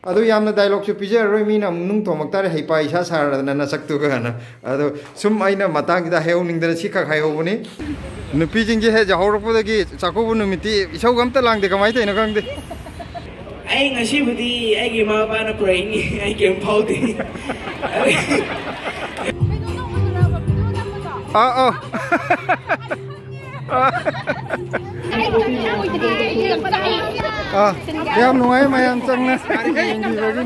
ꯑꯗꯨ ꯌꯥꯝꯅ ꯗꯥꯏꯂꯣꯒꯁꯨ ꯄꯤꯖꯔꯔꯣꯏ ꯃꯤꯅ ꯅꯨꯡ ꯊꯣꯝꯃꯛꯇꯥꯔꯦ ꯍꯩꯄꯥ ꯏꯁꯥ ꯁꯥꯔꯗꯅ ꯅꯁꯛꯇꯨꯒꯅ ꯑꯗꯣ ꯁꯨꯝ ꯑꯩꯅ ꯃꯇꯥꯡꯁꯤꯗ ꯍꯥꯏꯍꯧꯅꯤꯡꯗꯅ ꯁꯤꯈꯛ ꯍꯥꯏꯍꯧꯕꯅꯤ ꯅꯨꯄꯤꯁꯤꯡꯁꯦ ꯍꯦꯛ ꯌꯥꯍꯧꯔꯛꯄꯗꯒꯤ ꯆꯥꯛꯀꯧꯕ ꯅꯨꯃꯤꯠꯇꯤ ꯏꯁꯧꯒ ꯑꯝꯇ ꯂꯥꯡꯗꯦ ꯀꯃꯥꯏꯅ ꯇꯧꯔꯤꯅꯣ ꯈꯪꯗꯦ ꯑꯩ ꯉꯁꯤꯕꯨꯗꯤ ꯑꯩꯒꯤ ꯏꯃꯥ ꯕꯥꯕꯥꯅ ꯄꯨꯔꯛꯏꯅꯤ ꯑꯩ ꯀꯩꯝ ꯐꯥꯎꯗꯦ ꯌꯥꯝ ꯅꯨꯡꯉꯥꯏ ꯃꯌꯥꯝ ꯆꯪꯅ ꯌꯦꯡꯕꯤꯕꯒꯤ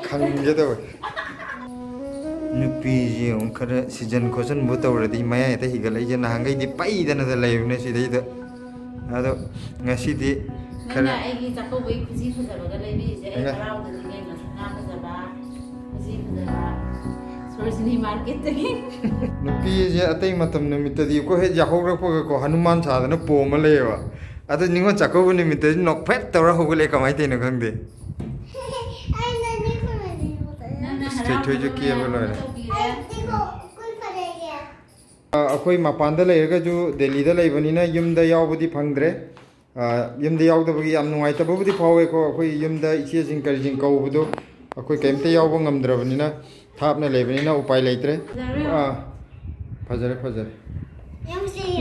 खंगेदवे नुपीजी खरा सीजन खोजन बो तौरदी मया हेता हिगलैजे नहांगै दि पाइदना द लैबने सिदैदा अदो ngasiदी खरा आइगी चाकोबै खुजी फुजाबगा लैबिजे ए हराउदनि गे नसना फुजाबा खुजी फुजाबा सोरसिनी मार्केट तगी नुपीजे अतै मतम निमित्तदी को हे जाहौरपगा को हनुमान सादना पोमा लेवा अदो निंगो चाकोब निमित्तदी नोकफेट तौरा होगले कमाइ तैनो खंगदे अखोई मपान लेरगजु दिल्ली लेबनीना युमदा यावबदी फंगद्रे युमदा यावदबगी याम नुंगाइतबबदी फावेको अखोई युमदा इचेजिंग करिजिंग कौबदो अखोई कैमते यावब ngamद्रबनीना थापना लेबनीना उपाय लेत्रे फजरे फजरे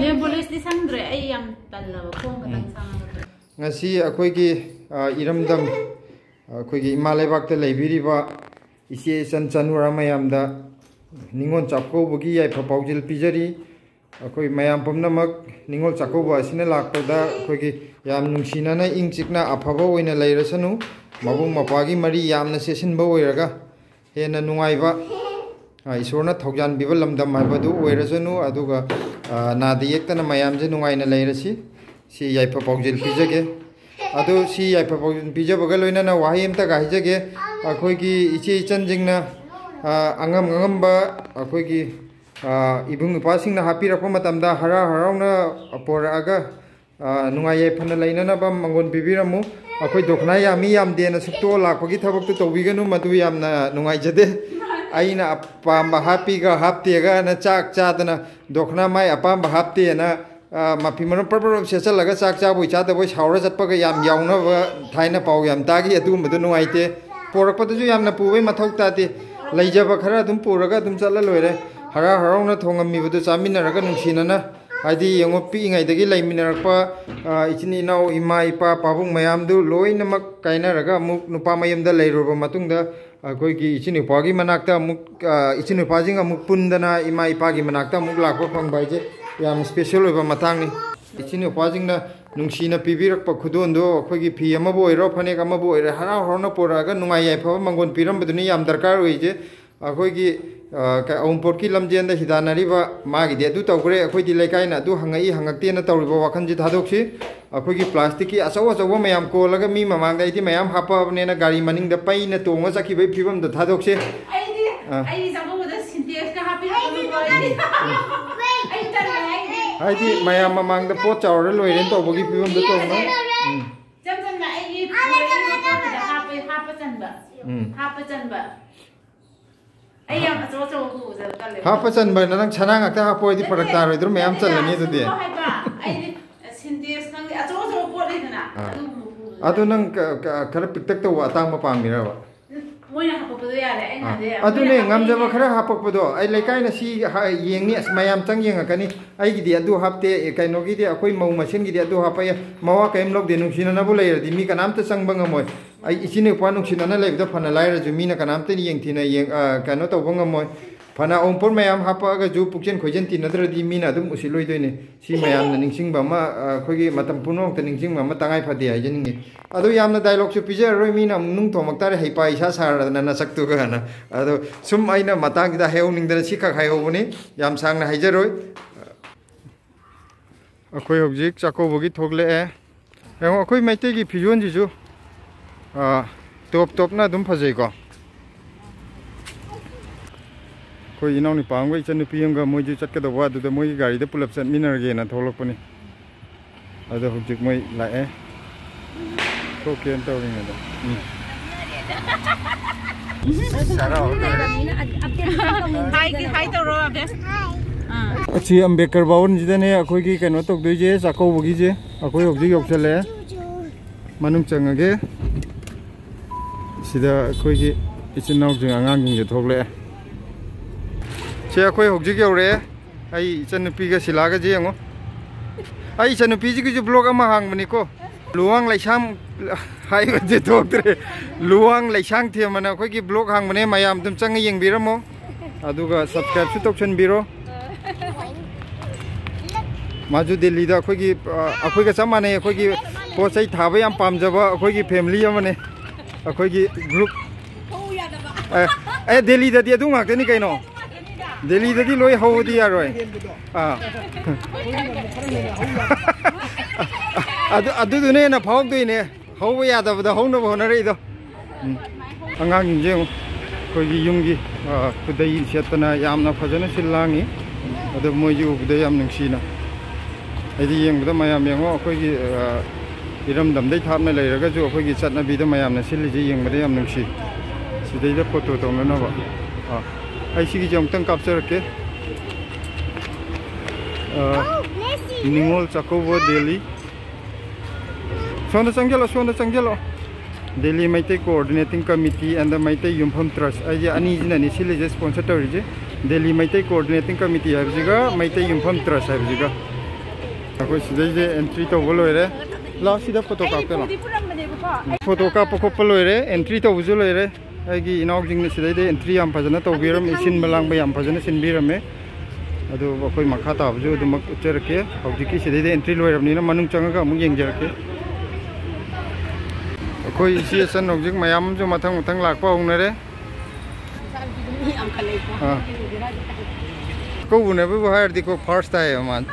ने पुलिस दि संगद्रे आई याम तल्लब खोंग खतंग सांगद्रे ngasi अखोईगी इरमदम अखोईगी इमा लेबाकते लेबिरिबा इसे सन चनुरा मयामदा निंगोल चाकोबगी याइफा पाउजिल पिजरी अखोई मयाम पुमनमक निंगोल चाकोबा असिना लाकपदा अखोईगी याम नुंसिनाना इंग चिकना अफबा ओइना लैरसनु मबुंग मपागी मरी यामना सेसिनबा ओइरगा हेना नुंगाइबा ईश्वरना थौजान बिबा लमदम हाइबदु ओइरसनु अदुगा नादि येक्तना मयामजे नुंगाइना लैरसि सि याइफा पाउजिल पिजगे अदु सि याइफा पाउजिल पिजबगा लोइनाना वाहि एमता गाहिजगे अखोईगी इचे इचनजिंगना अंगम अंगम्बा अखोईगी इबुंग इपासिंगना हापिरकपा मतमदा हरा हराउना पोरागा नुंगाइ याइफना लैननाबा मंगोन पिबिरमु अखोई दोखना यामी यामदेना सुक्तो लाकपगी थबकतो तौबिगनु मदु यामना नुंगाइजदे आइना अपाम्बा हापिगा हाप्तेगा ना चाक चादना दोखना माइ अपाम्बा हाप्तेना माफी मरम परपर सेचलगा चाक चाबोइ चादबोइ सावरा चटपगा याम याउनबा थाइना पाउ याम तागी अदुमबदु नुंगाइते पोरकपदसु यामना पुबै मथौ ताते लैजबा खरा अदुम पुरगा अदुम चल्ला लोइरे हरा हराउना थोंगमिबदु चामिनरगा नुंसिनना हाइदि यंगो पिइङाइदगी लैमिनरकपा इचिनि इनाउ इमा इपा पाबुंग मयामदु लोइनमक काइनरगा अमुक नुपा मयमदा लैरुबा मतुंगदा अखोइगी इचिनि उपागी मनाक्ता अमुक इचिनि उपाजिंग अमुक पुंदना इमा इपागी मनाक्ता अमुक लाकपा फंगबाइजे याम स्पेशल ओइबा मतांगनि इचिनि उपाजिंगना नुंसिना पिबिरकपा खुदोंदो अखोइगी फी अमबो ओइरो फनेक अमबो ओइरे हरा हराउना पोरागा नुंगाइ याइफबा मंगोन पिरमबदुनि याम दरकार ओइजे अखोइगी अउमपोर्टकी लमजेंदा हिदानरिबा मागिदि अदु तौग्रे अखोइदि लेकाइना अदु हंगई हंगक्तेना तौरिबा वाखनजि थादोक्सि अखोइगी प्लास्टिककी अचौ अचौबा मयाम कोलगा मी ममांगदा इदि मयाम हापाबनेना गाड़ी मनिंगदा पैना तोंगा चखिबै फिबमदा थादोक्से आई जाबोदा सिन्टेक्स का हापि हाइदि मयाम ममांगदा पोत चावरा लोइरेन तौबगी फिबमदा तोंगा जमजमना आई हापा चनबा हापा चनबा नंग छना ngakta हापोइदि फरक तारोइद्रो मयाम चलनी दुदि अदु नंग खरा पिक्तक तो अतांग पामिराबा अदुने ngamjaba खरा हापकपदो ai लेकाइना सि येंगनि मयाम चंग येंगकनि आइगिदि अदु हापते काइनोगिदि अखोइ मौ मसिनगिदि अदु हापय मवा काइम लौदे नुसिननाबु लैरदि मी कनामते चंगबा ngमोय आई इचिने उपान नुसिनना लैबदा फना लाइरजु मीना कनामते येंगथिना येंग काइनो तौबा ngमोय फना ओमपुर मयाम हापगा जु पुक्चेन खोजेन तिनद्रदि मीना अदुम उसिलोइदोइने सि मयामना निंगसिंगबा मा अखोइगी मतम पुनोंगते निंगसिंगबा मा तंगाइ फदे हाइजनिंगे अदो यामना डायलॉग सु पिजररोइ मीना नुंग थोमक्तारे हैपा इसा सारदना नसक्तुगाना अदो सुम आइना मतांगिदा हेउनिंगदना सिखा हाइहोबनि याम सांगना हाइजरोइ अखोई हौजिक चाकोबगी थोगले एंगो अखोई मैते की फिजोन जिजु टॉप टॉप ना दुम फजे को कोई इनाउ नि पांगो इचन नुपी यंगा मोइ जु चटके दवा दुदा मोइ गाड़ी दे पुलअप चट मिनर गे ना थोलकपनि अदो हौजिक मोइ लाए तो केन तौरिंग दा हाय तो रो अब अच्छी अम्बेडकर बावन जिदने अखोई की कनो तौदोइजे चाकोबगी जे अखोई हौजिक यौसले मनुंग चंगगे सिदा अखोई की इचन नाउ जों आंगांग जे थोगले से अखोई हौजिक यौरे आई इचन नुपी गा सिलागा जे यंगो आई इचन नुपी जी की ब्लॉग अमा हांगबनी को लुवांग लाइसाम हाई बजे थोक्तरे लुवांग लाइसांग थे मन अखोई की ब्लॉग हांगबने मयाम तुम चंग यंगबिरमो अदुगा सब्सक्राइब सु तौसनबिरो माजु दिल्ली दा अखोई की चमाने अखोई की पोचै थाबा याम पामजबा अखोई की फैमिली अमने अखोई की ग्रुप ए दिल्ली ददी अदु ngakteni kaino दिल्ली ददी लोय हौदी यारोय अदु दुने ना फाउक दुइने हौबा यादबदा हौनो होनरे इदो अंगांग जिंजे अखोई की युंगी खुदै सेतना यामना फजना सिलांगी अदु मोयजु उबदे याम नंगसिना अदी येंगबदा मयाम येंगो अखोई की इरमदमदै थापना लेरगाजु अखोई की चटनाबिदा मयामना सिलिजे येंगबदा याम नंगसि सिदैदा फोटो तौननबा आई सिगी जंगतंग कापचरके निंगोल चाकोबा दिल्ली सोना चंगेलो दिल्ली मैते कोऑर्डिनेटिंग कमिटी एंड द मैते युमफम ट्रस्ट आई अनि जिनानि सिलिजे स्पॉन्सर तौरिजे दिल्ली मैते कोऑर्डिनेटिंग कमिटी हाबजिगा मैते युमफम ट्रस्ट हाबजिगा अखोई सिदैजे एंट्री तौबो लोइरे ला सिदा फोटो कापकेनो फोटो कापो खोपो लोइरे एंट्री तौबुजु लोइरे आइगी इनाउ जिंगने सिदैदे एंट्री याम फजना तौबिरम इसिन मलांग याम फजना सिनबिरमे अदु अखोई मखा ताबजु दुमक उच्चरके हौजिकी सिदैदे एंट्री लोइरबनिना मनुंग चंगगा अमु येंगजरके अखोई इसिएसन हौजिक मयाम जो मथंग मथंग लाकपा होंगनरे को बुनेबो हायरदि को फर्स्ट टाइम मान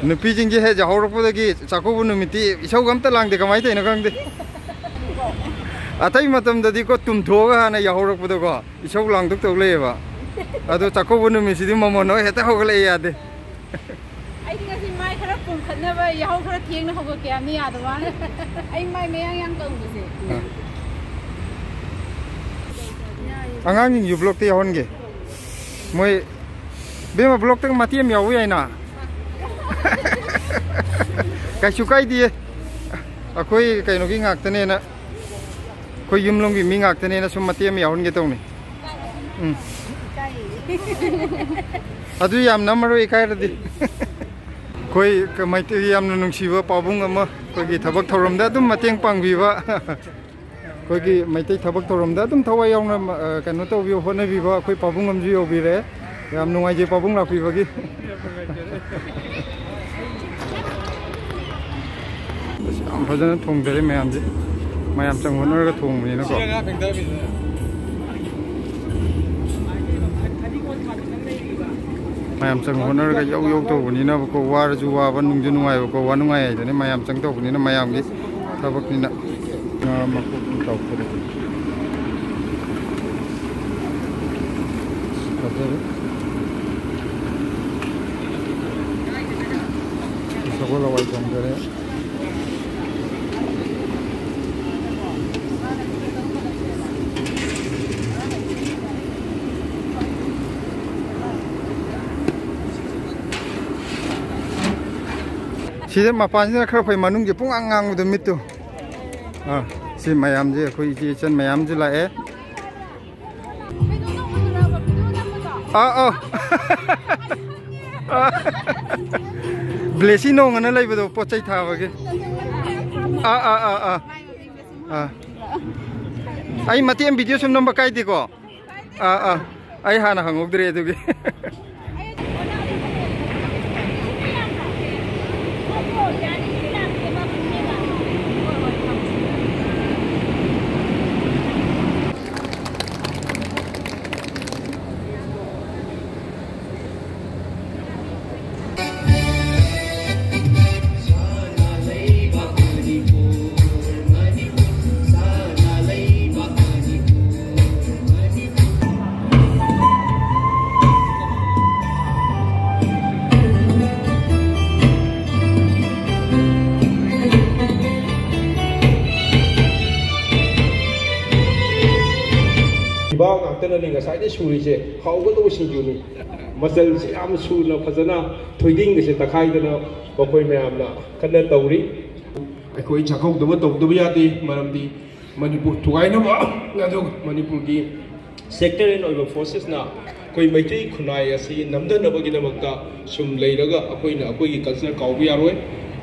नुपी जिंगे हे जाहौरपदगी चाकोबु नुमिति इसौ गमता लांगदे कमाय तैना गांगदे अतई मतम ददी को तुम थोगा हाना याहौरपदो को इसौ लांगदक तौलेबा अदो चाकोबु नुमिसिदि ममनो हेता होगले यादे आई ngasi mai khara pum khanaba yahau khara thiengna hoga kya ni yadwa ai mai meyang yang kaungse angang yu blog te honge moi bema blog tang matiem yawu yaina kai chukai die akoi kaino gi ngaktane na koi yumlong gi mi ngaktane na sum matiem yawun ge tawni adu yam namaro ikai radi koi kamaite yam nungsiba pabung ama koi gi thabak thoramda dum mateng pangbiba koi gi maitei thabak thoramda dum thawai yauna kaino tawbi honabiba koi pabung amju yobire yam nungai je pabung lakbibagi am phajana thongdare mayam je mayam changhonaga thongmani na ko mayam changhonaga yau yau tawbani na ko warju wa banungju nungai ko wanungai aidane mayam chang tawbani na mayam gi thabakni na makku tawkore sagola wai thongdare सिदे मापानसिना खर फै मनुंग जे पुंग आंगांग दु मितु सि मयाम जे खोइ जे चन मयाम जे लाए ब्लेसी नोंगना लैबदो पोचै थाबगे आई मतेम video सुम number काइदे को आई हाना हंगोगद्रे दुगे ꯃꯆꯜꯅꯤ ꯉꯁꯥꯏꯗꯩ ꯁꯨꯔꯤꯁꯦ ꯍꯥꯎꯒꯗꯧꯕ ꯁꯤꯡꯖꯨꯅꯤ ꯃꯆꯜꯁꯦ ꯌꯥꯝ ꯁꯨꯅ ꯐꯖꯅ ꯊꯣꯏꯗꯤꯡꯒꯁꯦ ꯇꯛꯈꯥꯏꯗꯅ ꯃꯈꯣꯏ ꯃꯌꯥꯝꯅ ꯀꯟꯅ ꯇꯧꯔꯤ ꯑꯩꯈꯣꯏ ꯆꯥꯛꯀꯧꯗꯕ ꯇꯧꯗꯕ ꯌꯥꯗꯦ ꯃꯔꯝꯗꯤ ꯃꯅꯤꯄꯨꯔ ꯊꯨꯒꯥꯏꯅꯕ ꯑꯗꯨꯒ ꯃꯅꯤꯄꯨꯔꯒꯤ ꯁꯦꯛꯇꯔꯦꯜ ꯑꯣꯏꯕ ꯐꯣꯔꯁꯦꯁꯅ ꯑꯩꯈꯣꯏ ꯃꯩꯇꯩ ꯈꯨꯟꯅꯥꯏ ꯑꯁꯤ ꯅꯝꯊꯅꯕꯒꯤꯗꯃꯛꯇ ꯁꯨꯝ ꯂꯩꯔꯒ ꯑꯩꯈꯣꯏꯅ ꯑꯩꯈꯣꯏꯒꯤ ꯀꯜꯆꯔ ꯀꯥꯎꯕ ꯌꯥꯔꯣꯏ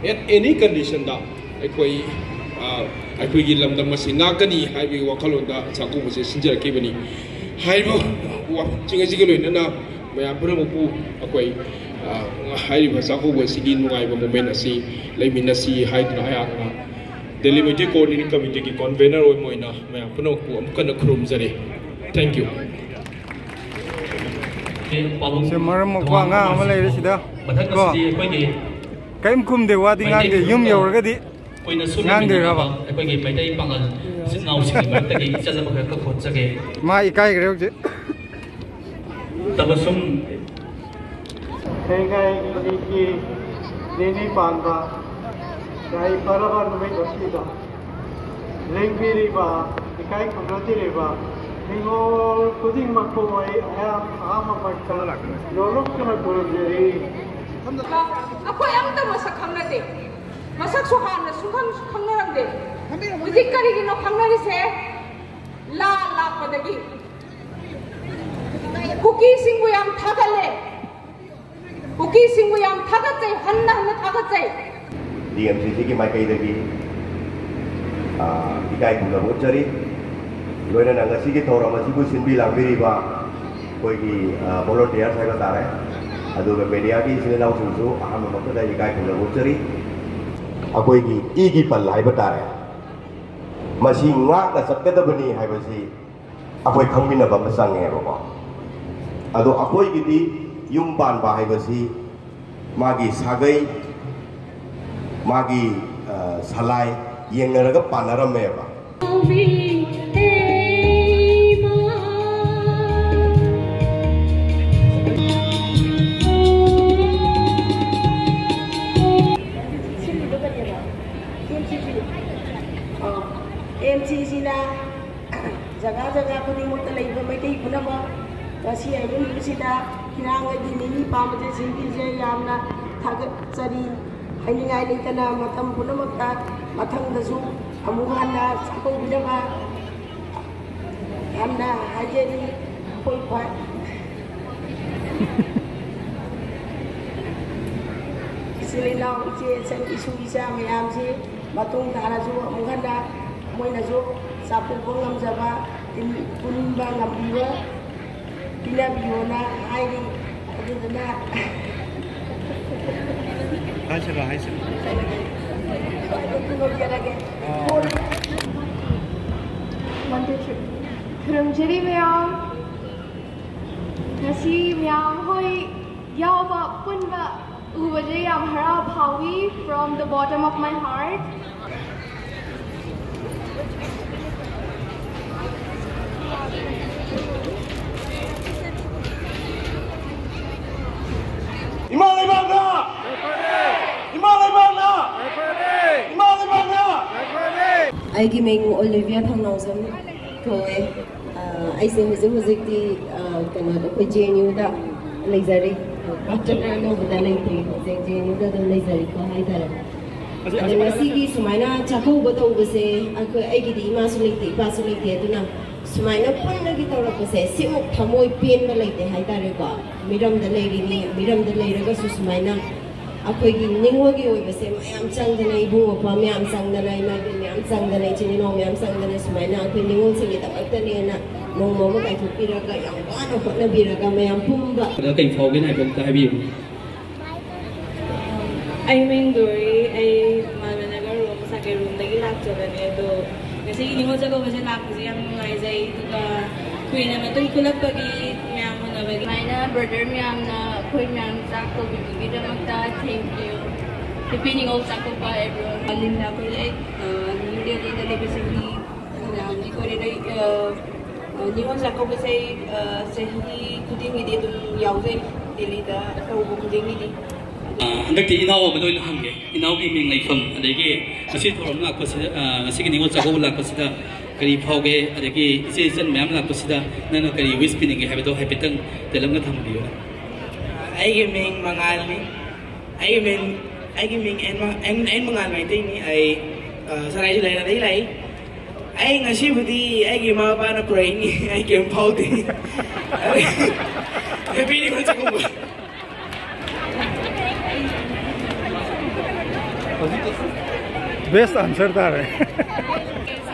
ꯑꯦꯠ ꯑꯦꯅꯤ ꯀꯟꯗꯤꯁꯟꯗ ꯑꯩꯈꯣꯏꯒꯤ ꯂꯝꯗꯝ ꯑꯁꯤ ꯉꯥꯛꯀꯅꯤ ꯍꯥꯏꯕꯒꯤ ꯋꯥꯈꯜꯂꯣꯟꯗ ꯆꯥꯛꯀꯧꯕꯁꯦ ꯁꯤꯟꯖꯔꯛꯈꯤꯕꯅꯤ ꯍꯥꯏꯔꯤꯕ ꯋꯥꯐꯝꯁꯤꯡ ꯑꯁꯤꯒ ꯂꯣꯏꯅꯅ ꯃꯌꯥꯝ ꯄꯨꯝꯅꯃꯛꯄꯨ ꯑꯩꯈꯣꯏ ꯍꯥꯏꯔꯤꯕ ꯆꯥꯛꯀꯧꯕ ꯑꯁꯤꯒꯤ ꯅꯨꯡꯉꯥꯏꯕ ꯃꯣꯃꯦꯟ ꯑꯁꯤ ꯂꯩꯃꯤꯟꯅꯁꯤ ꯍꯥꯏꯗꯨꯅ ꯑꯩꯍꯥꯛꯅ ꯗꯦꯜꯂꯤ ꯃꯩꯇꯩ ꯀꯣꯑꯣꯔꯗꯤꯅꯦꯇꯤꯡ ꯀꯃꯤꯇꯤꯒꯤ ꯀꯟꯚꯦꯅꯔ ꯑꯣꯏꯅ ꯃꯌꯥꯝ ꯄꯨꯝꯅꯃꯛꯄꯨ ꯑꯃꯨꯛ ꯍꯟꯅ ꯈꯨꯔꯨꯝꯖꯔꯤ ꯊꯦꯡꯛ ꯌꯨ ꯁꯦ ꯃꯔꯝ ꯃꯣꯛꯄ ꯑꯉꯥꯡ ꯑꯃ ꯂꯩꯔꯦ ꯁꯤꯗ ꯀꯣ ꯀꯔꯤꯝ ꯈꯨꯝꯗꯦ ꯋꯥꯗꯤ ꯉꯥꯡꯗꯦ ꯌꯨꯝ ꯌꯧꯔꯒꯗꯤ ꯉꯥꯡꯗꯣꯏꯔꯕ ꯑꯩꯈꯣꯏꯒꯤ ꯃꯩꯇꯩ ꯄꯥꯡꯒꯜ ꯏꯆꯤꯟ ꯏꯅꯥꯎꯁꯤꯡꯒꯤ ꯃꯔꯛꯇꯒꯤ ꯏꯆꯠ ꯑꯃ ꯈꯔ ꯈꯣꯠꯆꯒꯦ ꯃꯥ ꯏꯀꯥꯏꯈ꯭ꯔꯦ ꯍꯧꯖꯤꯛ ꯇꯕꯁꯨꯝ ꯊꯦꯡꯒꯥꯏ ꯃꯅꯤꯒꯤ ꯅꯤꯅꯤ ꯄꯥꯟꯕ ꯌꯥꯏ ꯐꯔꯕ ꯅꯨꯃꯤꯠ ꯑꯁꯤꯗ ꯂꯦꯡꯕꯤꯔꯤꯕ ꯏꯀꯥꯏ ꯈꯨꯝꯅꯕꯤꯔꯤꯕ ꯅꯤꯡꯉꯣꯜ ꯈꯨꯗꯤꯡꯃꯛꯄꯨ ꯑꯩ ꯑꯍꯥꯟꯕꯃꯛꯇ ꯂꯣꯂꯨꯛꯇꯨꯅ ꯈꯨꯔꯨꯝꯖꯔꯤ ꯑꯩꯈꯣꯏ ꯑꯝꯇ ꯃꯁꯛ ꯈꯪꯅꯗꯦ ꯃꯁꯛꯁꯨ ꯍꯥꯟꯅ ꯁꯨꯡꯈꯪ ꯈꯪꯅꯔꯝꯗꯦ ꯍꯧꯖꯤꯛ ꯀꯔꯤꯒꯤꯅꯣ ꯈꯪꯅꯔꯤꯁꯦ ꯂꯥꯛꯄꯗꯒꯤ ꯀꯨꯀꯤꯁꯤꯡꯕꯨ ꯌꯥꯝ ꯊꯥꯒꯠꯂꯦ ꯀꯨꯀꯤꯁꯤꯡꯕꯨ ꯌꯥꯝ ꯊꯥꯒꯠꯆꯩ ꯍꯟꯅ ꯊꯥꯒꯠꯆꯩ DMCC 마이크이더기 이가이 군가고 저리 로이는 angasi기 토라 마시고 신비랑비리바 거기 volunteer saya tare aduga media ki sinau susu aham makta igai kungago 저리 akoigi igi pal hai batare masi nga na sakadabani hai basi akoi khangmina ba masang he ba ado akoigi di yum pan ba hai basi magi sagai magi salai yengnaraga panarame ba DMCC na jaga khudimukta leiba maitai punama ngasi aibu nubisida hirangadi nini pamate singkije yamna thagatchari haningai leitana matam punamakta mathangdasu amuk hanna chakoubinaba yamna hajeri koi phai Silina uche san isu isa mayam se matung tharasu amuk hanna moinasu sapu bongam jaba punba ngambiwa pinabiona hairi aduna haisela Kurumjiri mayam ngasi mayam hoi yawa punba ubaje yam harau phawi from the bottom of my heart. Aigi meng Olivia Thangnausam thoe aise huzikti kana ko JNU da leizari patana no bada leite JNU da leizari ko haidara adana sigi sumaina chakau batau base aigi di ma su leite pa su leite aduna sumaina panna gi tawra base simuk thamoi pen ba leite haidara ko miram da leiri ni miram da leiraga su sumaina akoigi ningwagi oibase mayam changdana ibung opa mayam changdana imagi mayam changdana chinino mayam changdana sumaina akoi ningol singi tabaktani na nongmo ma kai thupiraga yam wana hotna biraga mayam pumba da kai phawgen hai bom ta bi ai meng dori ai malanaga room sa ke room dagi lakchabane do ngasi ningol jago base lakji yam ngai jai tuga kuina matun kulapagi mayam na bagi maina brother mayam na koi mayam chakko bigi da makta thank you depending on chakko pa everyone alinda ko ai video de da basically ni ko re ningol chakko base sahi kuding ide dum yauje delhi da ko kuding ide handakti inau ma doi hange inau ki ming laifam adegi asi thoram lakpa se asi ki ningol chakko lakpa sida kari phauge adagi ise jan myam la kusida nana kari wish pininge habedo haipetang telamna thambiyo ai ming mangali ai ming en mangal mai te ni ai sarai lai na dei lai ai ngasi budi ai gi ma ba na pray ni ai kem phau ti happy ni ko chakuba Best answer that hai.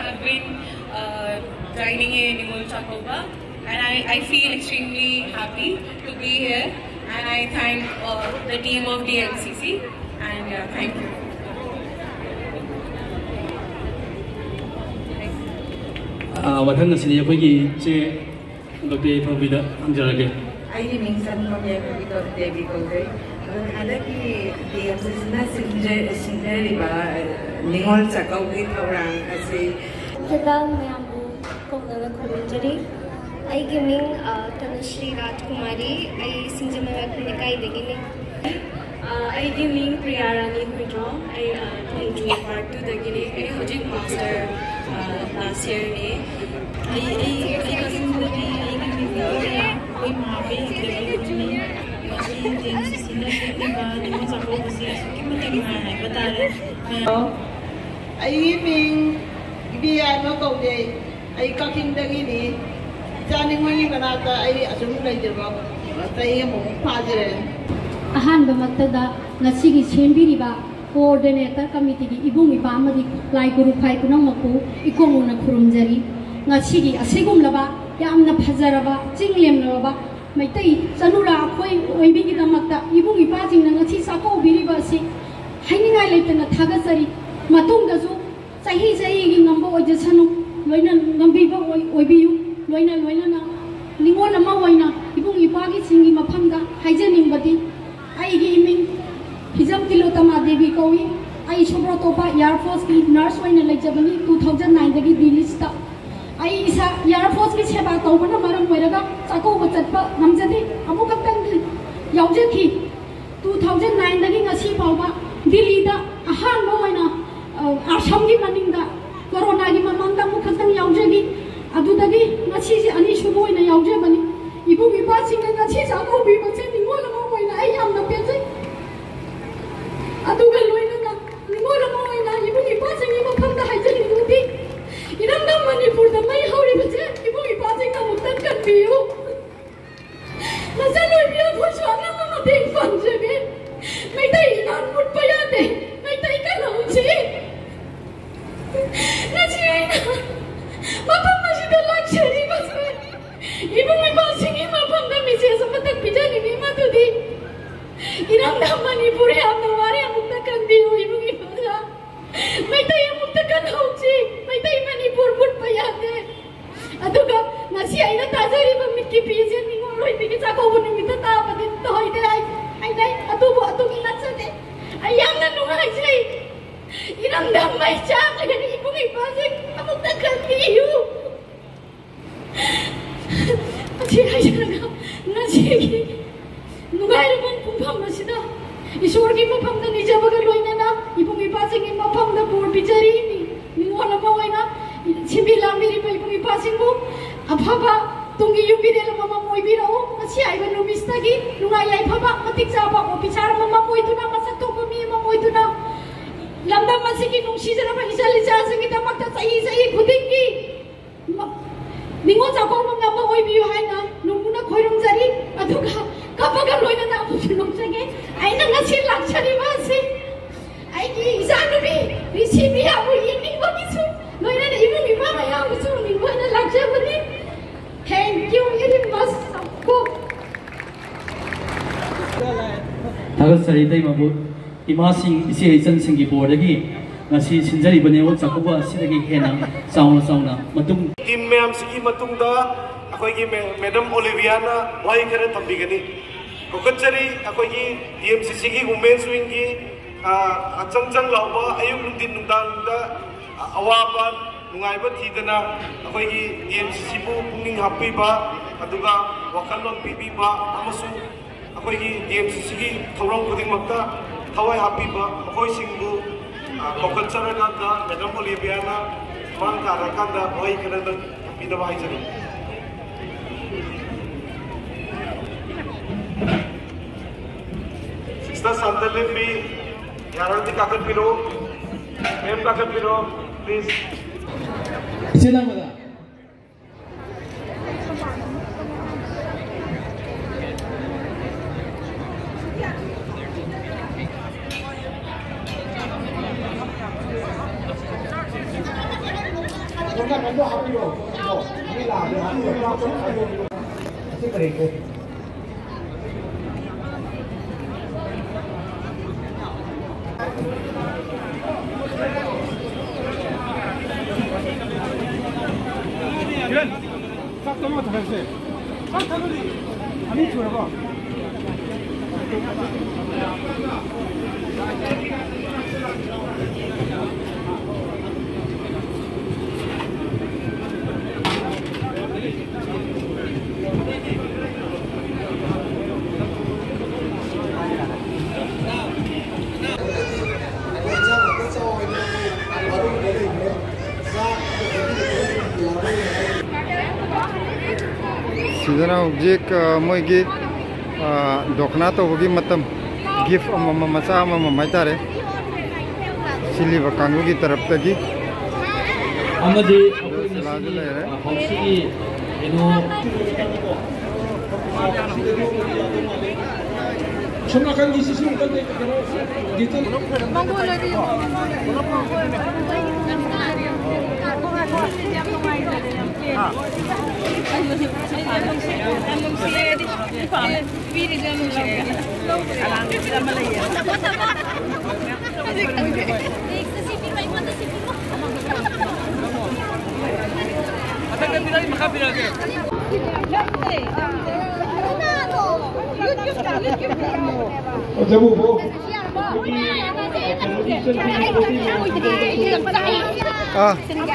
I've been dining in NINGOL CHAKOUBA, and I feel extremely happy to be here, and I thank the team of DMCC, and thank you. Wathang asini akhoi che lobe phobida anjarage ai ming san nomya ko to devi ko gai adaki DMCC na sinjari ba NINGOL CHAKOUBA program ase Kedal myamu kongala khurunjari ai giming Tanashri Rajkumari ai sinjamanga khunikai degini ai giming Priyarani Huidro ai thongju part 2 degini ai hojik master last year ne ai kasindagi ai giming ai mabe degini ai DMCC na ba NINGOL CHAKOUBA se kimati na hai bata rahe ai giming biya no ko de ai ka king dagi ni jani ngani banata ai asum lai jaba tai mo phajre ahan ba matada ngasi gi sembiriba coordinator committee gi ibung iba amadi lai guru phai kunang maku ikonguna khurumjari ngasi gi asegum laba yamna phajaraba chinglem laba maitai sanura khoi oibi gi damakta ibung iba jingna ngasi sako biriba si hainingai leitana thagajari matung da ju sahi gi ngamba ojasanu loina ngambi ba oibiyu loina na NINGOL ama waina ibung ipa gi singi maphamda haijening badi ai gi iming hijam tilotama devi kowi ai sobro topa air force ki nurse waina lejabani 2009 dagi Delhi sta ai isa air force ki seba tawbana maram moiraga CHAKOUBA chatpa namjade amu kaptang yauje ki 2009 dagi ngasi pawba Delhi da ahan mo waina Assam ki maninda corona ki mamanda mu khatang yaujagi adudagi ngachi ji ani shubo ina yauje bani ibu bipa singa ngachi CHAKOUBA bache NINGOL ma waina ai yam na peze aduga loina na NINGOL ma waina ibu bipa singa ma phanda haijani dudi iranda manipur da mai hauri bache ibu bipa singa mutan kan biu nasalo biya phuswana ma dek fanjebe mai dai nan mut payade mai dai ka lauchi Najiaina, mapam masih dalam ceri basme. Ibu mi basingi mapam dah misi sebentar pijani ni matudi. Iram dah Manipuri amna wari amukta kan biu ibu mi basa. Mereka yang amukta kan hauci, mereka yang Manipur pun payahde. Aduga nasi aina tajari pemikir pijen ni ngoloi pikir CHAKOUBA ni minta tahu di toh ide ai dai atubu atugi natsade. Ayam na nungai sih. Iram dah machan agar ibu mi pasik aku takkan biu. Aci aja nasi nungai rumah pumpam masih dah. Isor ki pumpam dah nija bagai loina na ibu mi pasik ni pumpam dah bor bijari ni. NINGOL apa waina cibilang diri ibu mi pasik mu apa tunggi yubi dela mama moi birau aci ai banu mistagi nungai ai papa matik saba o bicara mama moi tu na masak tu kami mama moi tu na Lambda masih ki nungsi jana pa isali jasa kita makta sahi khudingi NINGOL CHAKOUBA ngamba oi biu haina nunguna khoirong jari aduga kapaga loina na amu nung jage aina ngasi lakchari basi ai ki isanubi risibi amu yini bagisu loina na ibu mi mama ya amu su NINGOL na lakchari thank you very much sabko Tagal sari dai mabu imasing isi isan singi bordagi ngasi sinjari NINGOL CHAKOUBA sidagi hena sauna matung team ma'am sigi matung da akoi gi madam Oliviana wai kare thambigani kokachari akoi gi DMCC gi women's wing gi achang lawba ayuk nungdin nungdang da awaba nungaiba thidana akoi gi DMCC bu pungning happy ba aduga wakalon pibi ba amasu akoi gi DMCC gi thorong kuding makta thawai happy ba akoi singbu kokachara da madam Oliviana mang tarakanda boy kanada pinawai jari. Sister Santalin bi yaran di kakat pino, mem kakat pino, please. Sila mo na. Sidana objek moigi dokna to bogi matam gift amma masa amma maitare sili bakangu ki taraf tagi amadi hausi eno Semua kan di sisi kan gitu.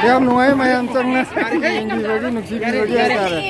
Yam nuai mayam changna hindi bagi nuksi bagi ada.